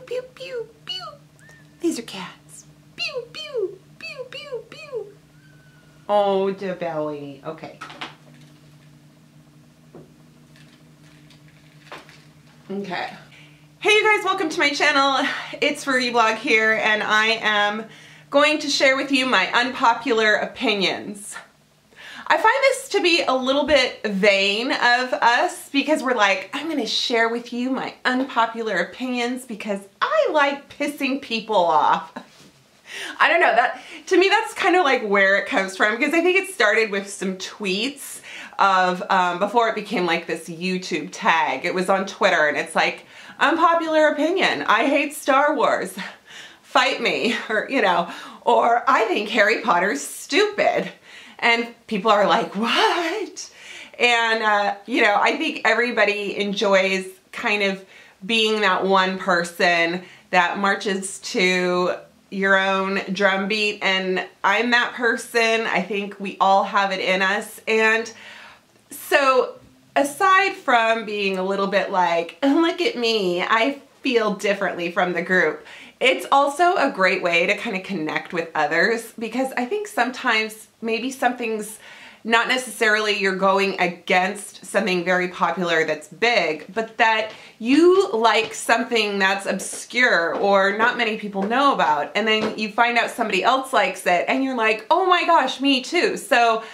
pew, pew, pew. These are cats. Pew, pew, pew, pew, pew. Oh, the belly. Okay. Okay. Hey you guys, welcome to my channel. It's Frugalistablog here, and I am going to share with you my unpopular opinions. I find this to be a little bit vain of us because we're like, I'm going to share with you my unpopular opinions because I like pissing people off. I don't know, that to me that's kind of like where it comes from, because I think it started with some tweets of before it became like this YouTube tag. It was on Twitter and it's like, unpopular opinion, I hate Star Wars, fight me, or you know, or I think Harry Potter's stupid. And people are like, what? And, you know, I think everybody enjoys kind of being that one person that marches to your own drum beat. And I'm that person. I think we all have it in us. And so aside from being a little bit like, look at me, I feel differently from the group, it's also a great way to kind of connect with others, because I think sometimes maybe something's not necessarily you're going against something very popular that's big, but that you like something that's obscure or not many people know about, and then you find out somebody else likes it and you're like, oh my gosh, me too. So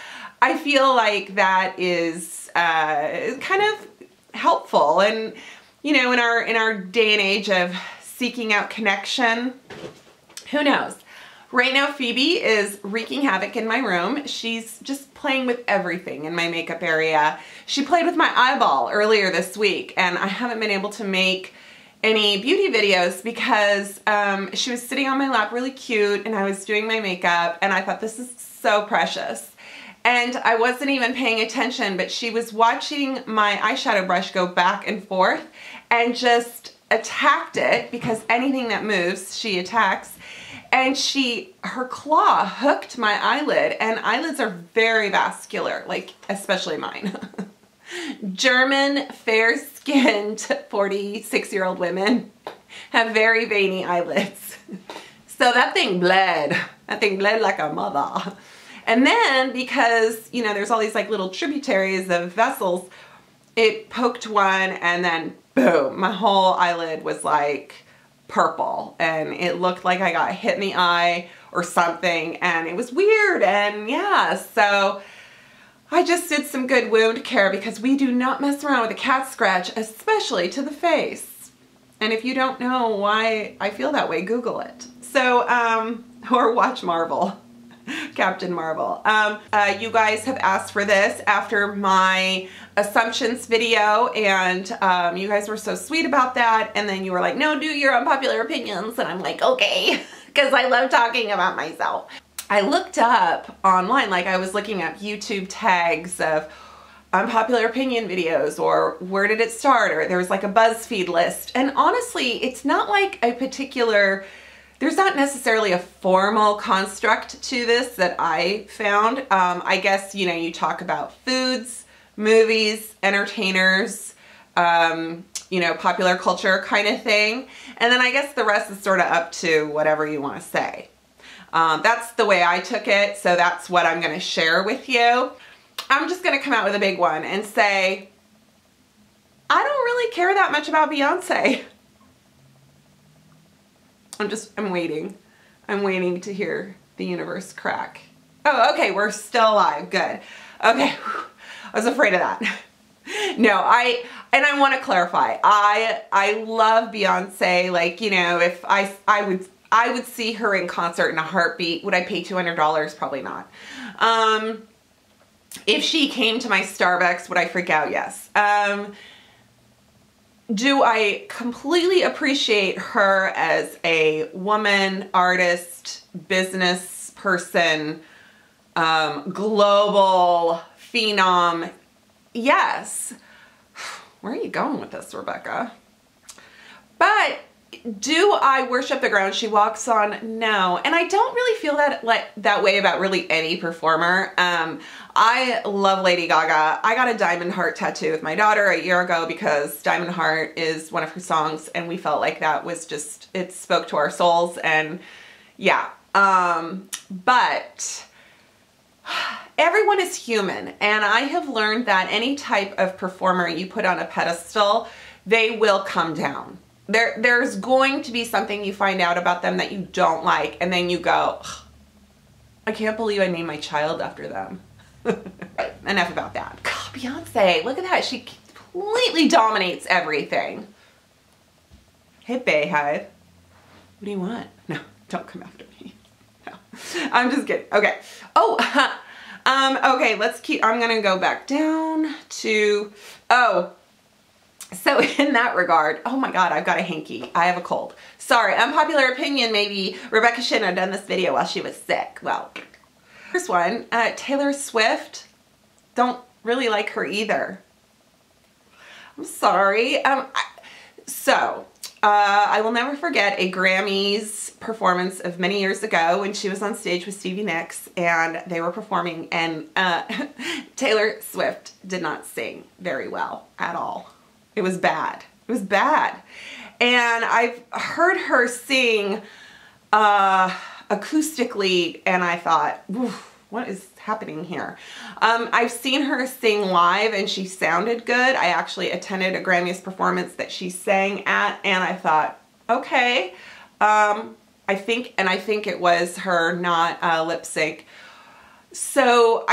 I feel like that is kind of helpful. And you know, in our day and age of seeking out connection, who knows? Right now, Phoebe is wreaking havoc in my room. She's just playing with everything in my makeup area. She played with my eyeball earlier this week, and I haven't been able to make any beauty videos because she was sitting on my lap really cute, and I was doing my makeup, and I thought, this is so precious. And I wasn't even paying attention, but she was watching my eyeshadow brush go back and forth and just attacked it, because anything that moves, she attacks. And her claw hooked my eyelid, and eyelids are very vascular, like especially mine. German, fair-skinned 46-year-old women have very veiny eyelids. So that thing bled. That thing bled like a mother. And then because, you know, there's all these like little tributaries of vessels, it poked one and then boom, my whole eyelid was like purple, and it looked like I got hit in the eye or something, and it was weird. And yeah, so I just did some good wound care, because we do not mess around with a cat scratch, especially to the face. And if you don't know why I feel that way, Google it. So, or watch Marvel. Captain Marvel. You guys have asked for this after my assumptions video, and you guys were so sweet about that, and then you were like, no, do your unpopular opinions, and I'm like, okay, because I love talking about myself. I looked up online, like I was looking up YouTube tags of unpopular opinion videos, or where did it start, or there was like a BuzzFeed list, and honestly, it's not like a particular, there's not necessarily a formal construct to this that I found. I guess, you know, you talk about foods, movies, entertainers, you know, popular culture kind of thing. And then I guess the rest is sort of up to whatever you want to say. That's the way I took it, so that's what I'm going to share with you. I'm just going to come out with a big one and say, I don't really care that much about Beyonce. I'm waiting. I'm waiting to hear the universe crack. Oh, okay, we're still alive. Good. Okay, I was afraid of that. No, I want to clarify. I love Beyonce. Like, you know, if I would see her in concert in a heartbeat. Would I pay $200? Probably not. If she came to my Starbucks, would I freak out? Yes. Do I completely appreciate her as a woman, artist, business person, global phenom? Yes. Where are you going with this, Rebecca? But do I worship the ground she walks on? No. And I don't really feel that way about really any performer. I love Lady Gaga. I got a diamond heart tattoo with my daughter a year ago because Diamond Heart is one of her songs, and we felt like that was just, it spoke to our souls, and yeah. But everyone is human, and I have learned that any type of performer you put on a pedestal, they will come down. There's going to be something you find out about them that you don't like, and then you go, I can't believe I named my child after them. Enough about that. God, Beyonce, look at that. She completely dominates everything. Hey, Bayhive. What do you want? No, don't come after me. No, I'm just kidding. Okay. Oh, okay, let's keep, I'm going to go back down to, so in that regard, oh my God, I've got a hanky. I have a cold. Sorry, unpopular opinion, maybe Rebecca shouldn't have done this video while she was sick. Well, first one, Taylor Swift. Don't really like her either. I'm sorry. I will never forget a Grammys performance of many years ago when she was on stage with Stevie Nicks and they were performing, and Taylor Swift did not sing very well at all. It was bad. It was bad. And I've heard her sing acoustically, and I thought, what is happening here? I've seen her sing live and she sounded good. I actually attended a Grammys performance that she sang at, and I thought, okay. I think it was her, not lip sync. So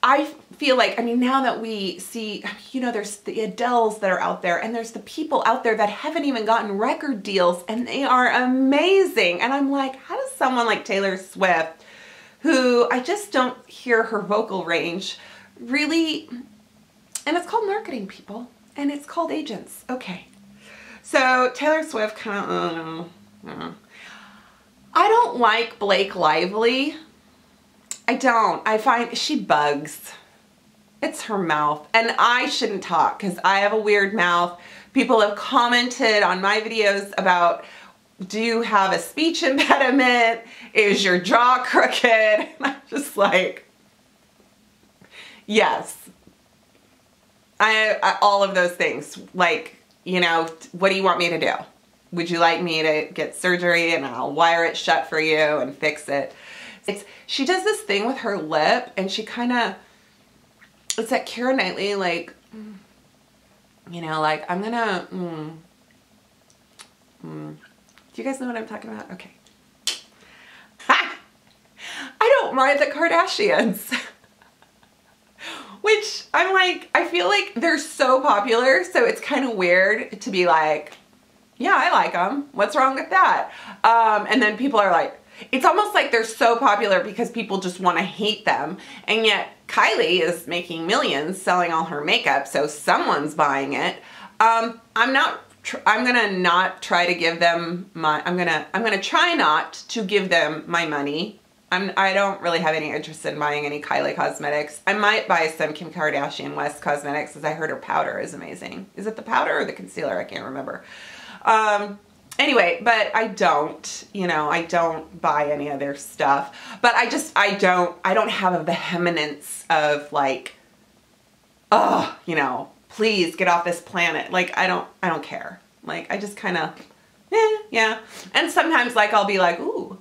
I feel like, I mean, now that we see, you know, there's the Adeles that are out there, and there's the people out there that haven't even gotten record deals, and they are amazing. And I'm like, how does someone like Taylor Swift, who I just don't hear her vocal range really, and it's called marketing, people, and it's called agents. Okay. So Taylor Swift kind of, I don't like Blake Lively. I don't. I find she bugs. It's her mouth. And I shouldn't talk because I have a weird mouth. People have commented on my videos about, do you have a speech impediment? Is your jaw crooked? And I'm just like, yes. I all of those things. Like, you know, what do you want me to do? Would you like me to get surgery and I'll wire it shut for you and fix it? She does this thing with her lip, and she kind of, it's that Keira Knightley, like, you know, like, I'm gonna, do you guys know what I'm talking about? Okay. Ha! I don't mind the Kardashians. Which, I'm like, I feel like they're so popular, so it's kind of weird to be like, yeah, I like them. What's wrong with that? And then people are like, it's almost like they're so popular because people just want to hate them. And yet Kylie is making millions selling all her makeup, so someone's buying it. I'm gonna not try to give them my, I'm gonna try not to give them my money. I don't really have any interest in buying any Kylie cosmetics. I might buy some Kim Kardashian West cosmetics, because I heard her powder is amazing. Is it the powder or the concealer? I can't remember. Anyway, but I don't, you know, I don't buy any of their stuff. But I don't have a vehemence of like, oh, you know, please get off this planet. Like, I don't care. Like, I just kind of, yeah. And sometimes, like, I'll be like, ooh,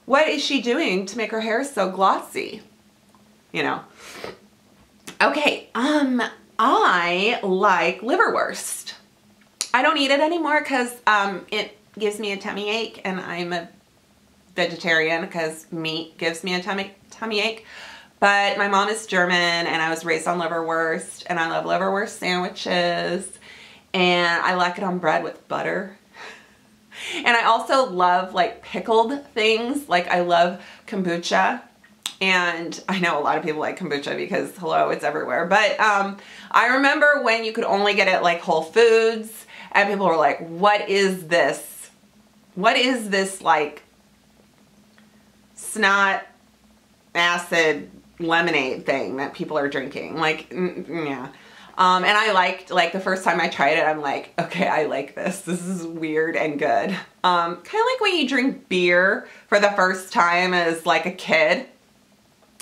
what is she doing to make her hair so glossy? You know. Okay, I like liverwurst. I don't eat it anymore because it gives me a tummy ache, and I'm a vegetarian because meat gives me a tummy ache. But my mom is German, and I was raised on liverwurst, and I love liverwurst sandwiches, and I like it on bread with butter. And I also love like pickled things. Like, I love kombucha. And I know a lot of people like kombucha because, hello, it's everywhere. But I remember when you could only get it like Whole Foods, and people were like, what is this? What is this, like, snot acid lemonade thing that people are drinking? Like, yeah. And I liked, like the first time I tried it, I'm like, okay, I like this. This is weird and good. Kind of like when you drink beer for the first time as like a kid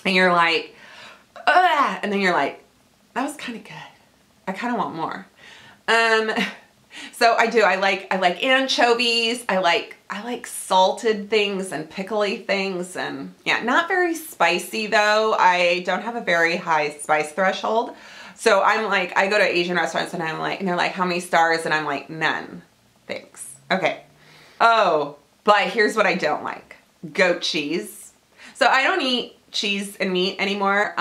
and you're like, ugh, and then you're like, that was kind of good. I kind of want more. So I like anchovies. I like salted things and pickly things, and yeah, not very spicy though. I don't have a very high spice threshold. So I'm like, I go to Asian restaurants and I'm like, and they're like, how many stars? And I'm like, none. Thanks. Okay. Oh, but here's what I don't like. Goat cheese. So I don't eat cheese and meat anymore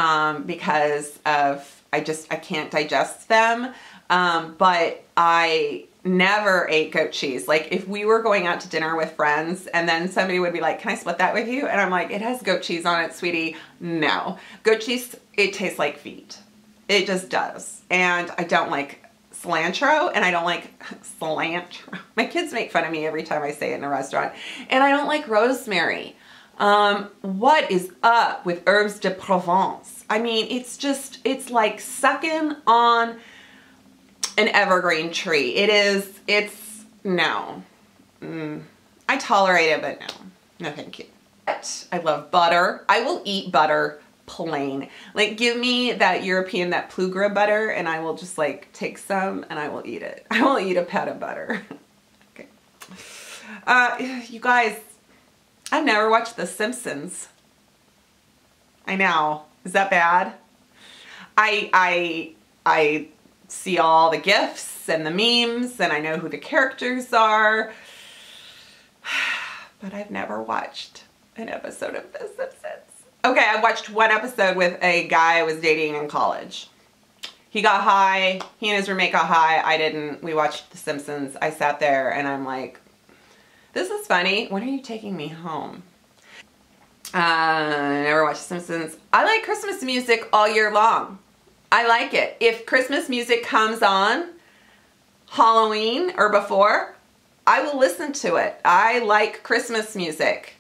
because of, I can't digest them. But I never ate goat cheese. Like if we were going out to dinner with friends and then somebody would be like, can I split that with you? And I'm like, it has goat cheese on it, sweetie. No. Goat cheese, it tastes like feet. It just does. And I don't like cilantro, and I don't like cilantro. My kids make fun of me every time I say it in a restaurant. And I don't like rosemary. What is up with herbes de Provence? I mean, it's like sucking on an evergreen tree. It's no. I tolerate it, but no. No, thank you. But I love butter. I will eat butter plain. Like give me that European, that Plugra butter, and I will just like take some and I will eat it. I will eat a pat of butter. Okay. You guys, I've never watched The Simpsons. I know. Is that bad? I see all the GIFs and the memes and I know who the characters are, but I've never watched an episode of The Simpsons. Okay, I watched one episode with a guy I was dating in college. He got high, he and his roommate got high, I didn't. We watched The Simpsons. I sat there and I'm like, this is funny. When are you taking me home? I never watched The Simpsons. I like Christmas music all year long. I like it. If Christmas music comes on Halloween or before, I will listen to it. I like Christmas music.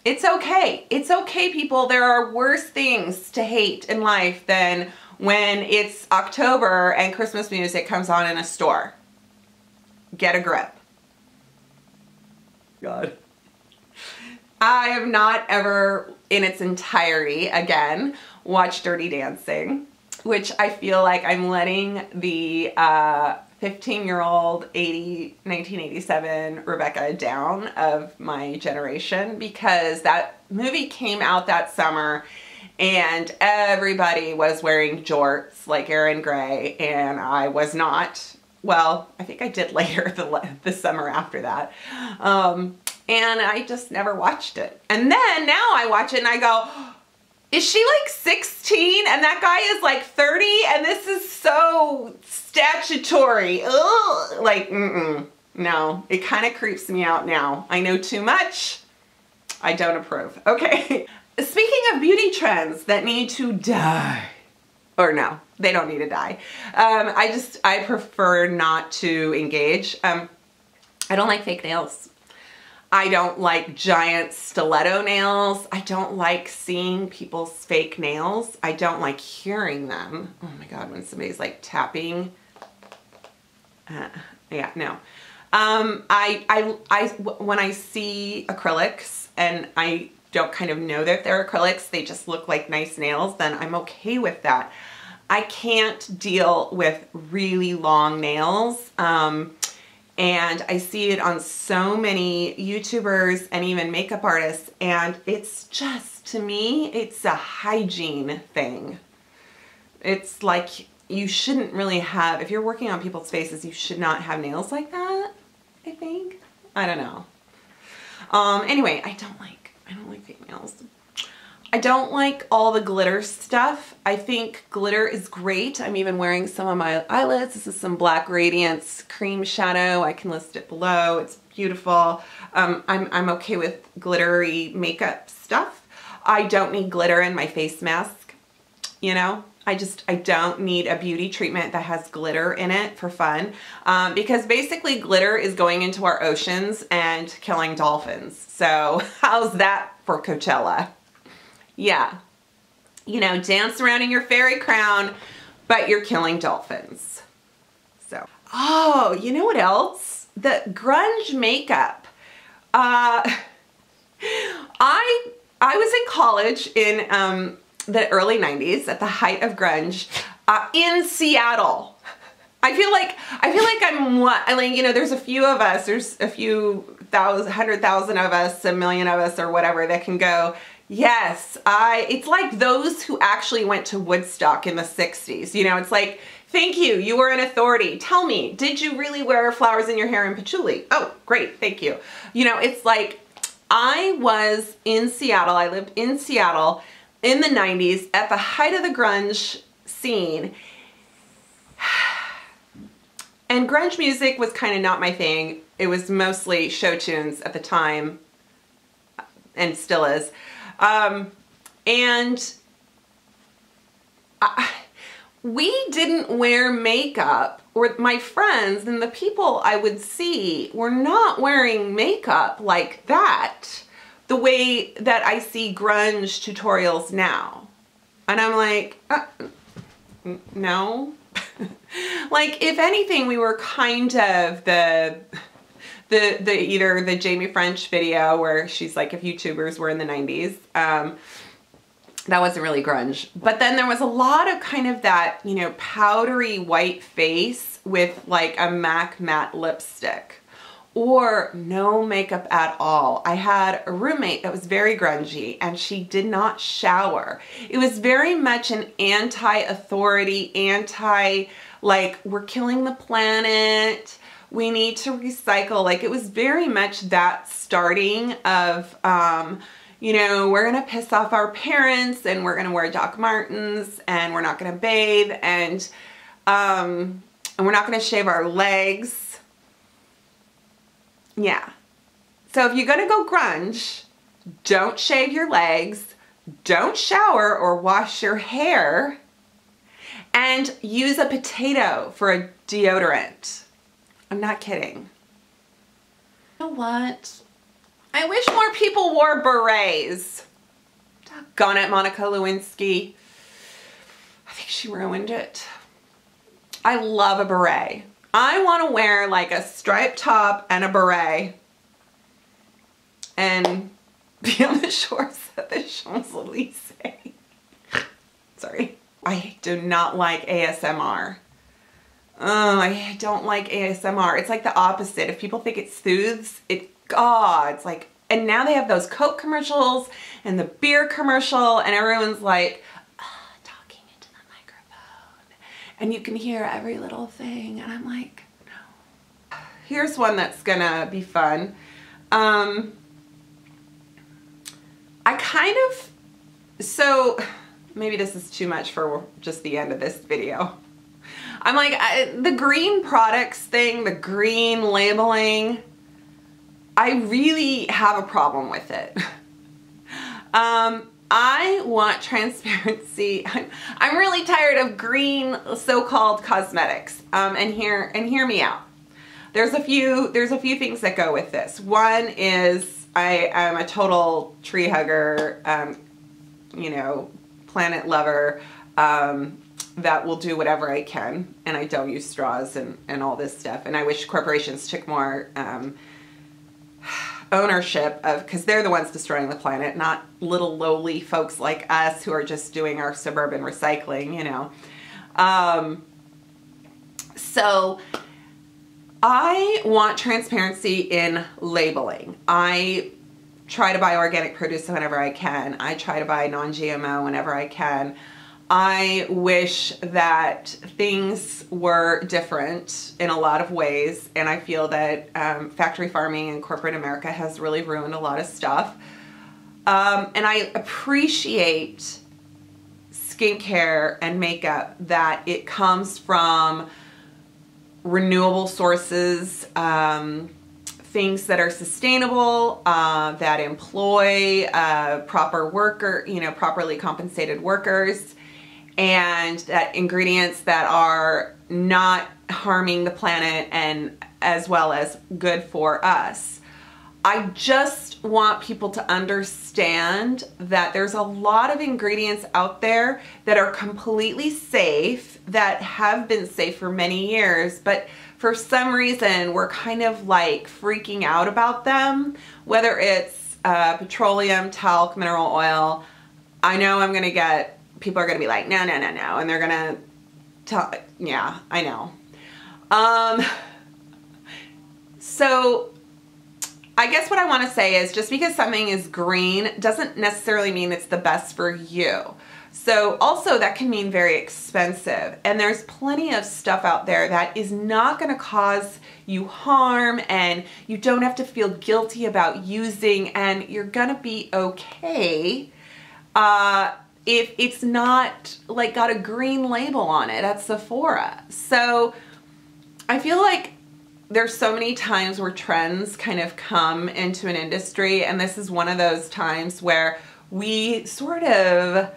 It's okay. It's okay, people. There are worse things to hate in life than when it's October and Christmas music comes on in a store. Get a grip. God. I have not ever, in its entirety, again, watched Dirty Dancing, which I feel like I'm letting the 15-year-old 1987 Rebecca down of my generation, because that movie came out that summer and everybody was wearing jorts like Aaron Gray, and I was not. Well, I think I did later the summer after that. And I just never watched it. And then now I watch it and I go, is she like 16 and that guy is like 30 and this is so statutory? Ugh. Like, no, it kind of creeps me out now. I know too much. I don't approve. Okay. Speaking of beauty trends that need to die, or no, they don't need to die. I prefer not to engage. I don't like fake nails. I don't like giant stiletto nails. I don't like seeing people's fake nails. I don't like hearing them. Oh my God, when somebody's like tapping. Yeah, no. When I see acrylics and I don't kind of know that they're acrylics, they just look like nice nails, then I'm okay with that. I can't deal with really long nails. And I see it on so many YouTubers and even makeup artists, and it's just, to me, it's a hygiene thing. It's like you shouldn't really have, if you're working on people's faces, you should not have nails like that, I think. I don't know. Anyway, I don't like fake nails. I don't like all the glitter stuff. I think glitter is great. I'm even wearing some on my eyelids. This is some Black Radiance cream shadow. I can list it below. It's beautiful. I'm okay with glittery makeup stuff. I don't need glitter in my face mask. You know, I don't need a beauty treatment that has glitter in it for fun. Because basically glitter is going into our oceans and killing dolphins. So how's that for Coachella? Yeah, you know, dance around in your fairy crown, but you're killing dolphins. So, oh, you know what else? The grunge makeup. I was in college in the early 90s at the height of grunge in Seattle. I feel like I'm what, like, you know, there's a few of us, there's a few thousand, 100,000 of us, a million of us or whatever that can go, yes, it's like those who actually went to Woodstock in the 60s. You know, it's like, thank you, you were an authority. Tell me, did you really wear flowers in your hair and patchouli? Oh, great, thank you. You know, it's like, I was in Seattle, I lived in Seattle in the 90s at the height of the grunge scene. And grunge music was kind of not my thing. It was mostly show tunes at the time, and still is. We didn't wear makeup, or my friends and the people I would see were not wearing makeup like that, the way that I see grunge tutorials now. And I'm like, no. Like, if anything, we were kind of either the Jamie French video where she's like, if YouTubers were in the 90s, that wasn't really grunge. But then there was a lot of kind of that, you know, powdery white face with like a MAC matte lipstick, or no makeup at all. I had a roommate that was very grungy and she did not shower. It was very much an anti-authority, like, we're killing the planet, we need to recycle. Like, it was very much that starting of, you know, we're gonna piss off our parents and we're gonna wear Doc Martens and we're not gonna bathe and we're not gonna shave our legs. Yeah. So if you're gonna go grunge, don't shave your legs, don't shower or wash your hair, and use a potato for a deodorant. I'm not kidding. You know what? I wish more people wore berets. Doggone it, Monica Lewinsky. I think she ruined it. I love a beret. I want to wear like a striped top and a beret and be on the shores of the Champs-Elysees. Sorry. I do not like ASMR. Oh, I don't like ASMR. It's like the opposite. If people think it soothes, it's like, and now they have those Coke commercials and the beer commercial and everyone's like, talking into the microphone and you can hear every little thing. And I'm like, no. Here's one that's gonna be fun. So maybe this is too much for just the end of this video. I'm like, the green products thing, the green labeling, I really have a problem with it. I want transparency. I'm really tired of green so-called cosmetics. And hear me out. There's a few things that go with this. One is I am a total tree hugger, you know, planet lover, that will do whatever I can, and I don't use straws and all this stuff. And I wish corporations took more ownership of, because they're the ones destroying the planet, not little lowly folks like us who are just doing our suburban recycling, you know. So I want transparency in labeling. I try to buy organic produce whenever I can. I try to buy non-GMO whenever I can. I wish that things were different in a lot of ways, and I feel that factory farming and corporate America has really ruined a lot of stuff. And I appreciate skincare and makeup that it comes from renewable sources, things that are sustainable, that employ properly compensated workers, and that ingredients that are not harming the planet and as well as good for us. I just want people to understand that there's a lot of ingredients out there that are completely safe, that have been safe for many years, but for some reason we're kind of like freaking out about them, whether it's petroleum, talc, mineral oil. I know I'm gonna get, people are gonna be like, no, no, no, no, and they're gonna tell, yeah, I know. So I guess what I want to say is just because something is green doesn't necessarily mean it's the best for you. So also that can mean very expensive, and there's plenty of stuff out there that is not going to cause you harm, and you don't have to feel guilty about using, and you're going to be okay if it's not like got a green label on it at Sephora. So I feel like there's so many times where trends kind of come into an industry, and this is one of those times where we sort of,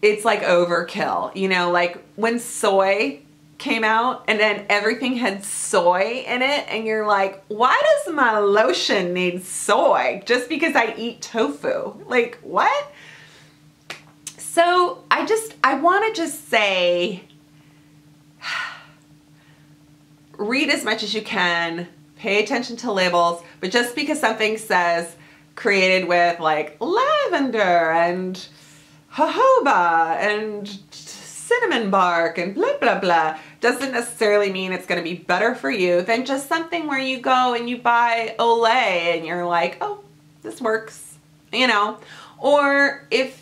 it's like overkill, you know, like when soy came out and then everything had soy in it, and you're like, why does my lotion need soy just because I eat tofu? Like, what? So I want to just say, read as much as you can, pay attention to labels, but just because something says created with like lavender and jojoba and cinnamon bark and blah, blah, blah, doesn't necessarily mean it's going to be better for you than just something where you go and you buy Olay and you're like, oh, this works, you know. Or if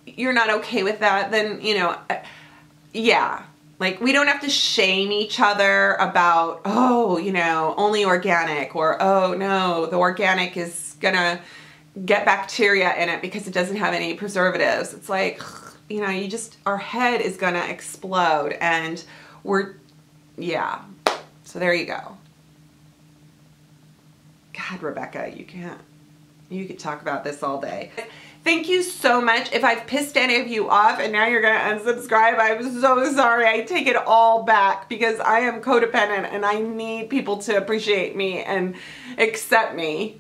you're not okay with that, then, you know, yeah. Like, we don't have to shame each other about, oh, you know, only organic, or, oh, no, the organic is gonna get bacteria in it because it doesn't have any preservatives. It's like, you know, you just, our head is gonna explode, and we're, yeah. So there you go. God, Rebecca, you could talk about this all day. Thank you so much. If I've pissed any of you off and now you're gonna unsubscribe, I'm so sorry. I take it all back because I am codependent and I need people to appreciate me and accept me.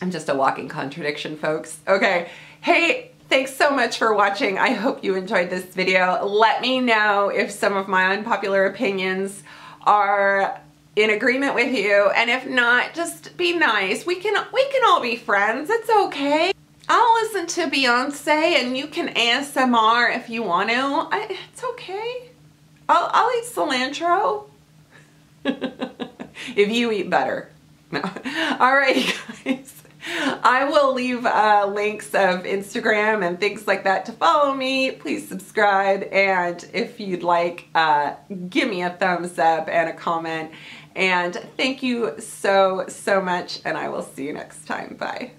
I'm just a walking contradiction, folks. Okay. Hey, thanks so much for watching. I hope you enjoyed this video. Let me know if some of my unpopular opinions are in agreement with you, and if not, just be nice. We can all be friends. It's okay. I'll listen to Beyonce and you can ASMR if you want to. It's okay. I'll eat cilantro if you eat butter. No. All right, guys. I will leave links of Instagram and things like that to follow me. Please subscribe, and if you'd like, give me a thumbs up and a comment. And thank you so, so much, and I will see you next time. Bye.